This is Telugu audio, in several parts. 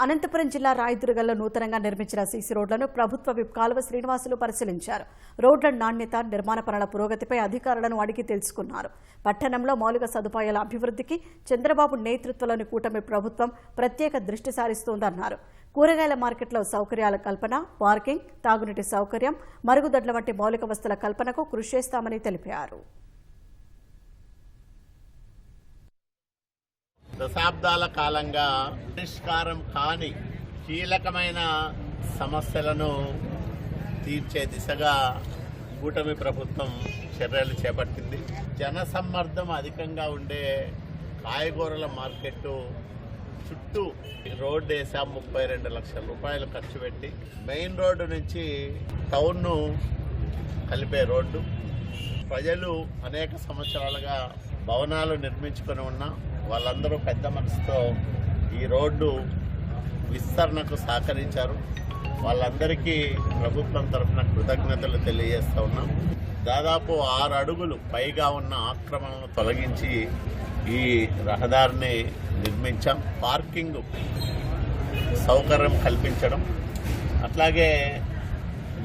అనంతపురం జిల్లా రాయదుర్గంలో నూతనంగా నిర్మించిన సీసీ రోడ్లను ప్రభుత్వ విప్ కాలువ శ్రీనివాసులు పరిశీలించారు. రోడ్ల నాణ్యత, నిర్మాణ పనుల పురోగతిపై అధికారులను అడిగి తెలుసుకున్నారు. పట్టణంలో మౌలిక సదుపాయాల అభివృద్ధికి చంద్రబాబు నేతృత్వంలోని కూటమి ప్రభుత్వం ప్రత్యేక దృష్టి సారిస్తోందన్నారు. కూరగాయల మార్కెట్లో సౌకర్యాల కల్పన, పార్కింగ్, తాగునీటి సౌకర్యం, మరుగుదొడ్ల వంటి మౌలిక వసతుల కల్పనకు కృషి చేస్తామని తెలిపారు. దశాబ్దాల కాలంగా పరిష్కారం కాని కీలకమైన సమస్యలను తీర్చే దిశగా కూటమి ప్రభుత్వం చర్యలు చేపట్టింది. జనసమ్మర్దం అధికంగా ఉండే కాయగూరల మార్కెట్ చుట్టూ రోడ్డు వేసాం. 32 లక్షల రూపాయలు ఖర్చు పెట్టి మెయిన్ రోడ్డు నుంచి టౌన్ను కలిపే రోడ్డు. ప్రజలు అనేక సంవత్సరాలుగా భవనాలు నిర్మించుకొని ఉన్నా వాళ్ళందరూ పెద్ద మనసుతో ఈ రోడ్డు విస్తరణకు సహకరించారు. వాళ్ళందరికీ ప్రభుత్వం తరఫున కృతజ్ఞతలు తెలియజేస్తూ ఉన్నాం. దాదాపు 6 అడుగులు పైగా ఉన్న ఆక్రమణను తొలగించి ఈ రహదారిని నిర్మించాం. పార్కింగ్ సౌకర్యం కల్పించడం, అట్లాగే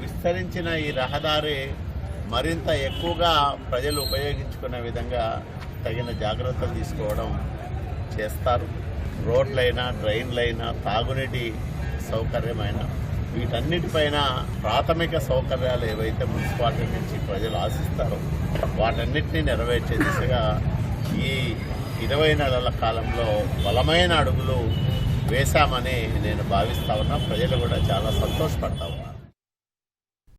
విస్తరించిన ఈ రహదారి మరింత ఎక్కువగా ప్రజలు ఉపయోగించుకునే విధంగా తగిన జాగ్రత్తలు తీసుకోవడం చేస్తారు. రోడ్లైనా, డ్రైన్లైనా, తాగునీటి సౌకర్యమైనా వీటన్నిటిపైన ప్రాథమిక సౌకర్యాలు ఏవైతే మున్సిపాలిటీ నుంచి ప్రజలు ఆశిస్తారో వాటన్నిటినీ నెరవేర్చే దిశగా ఈ 20 నెలల కాలంలో బలమైన అడుగులు వేశామని నేను భావిస్తా ఉన్నా. ప్రజలు కూడా చాలా సంతోషపడతా ఉన్నారు.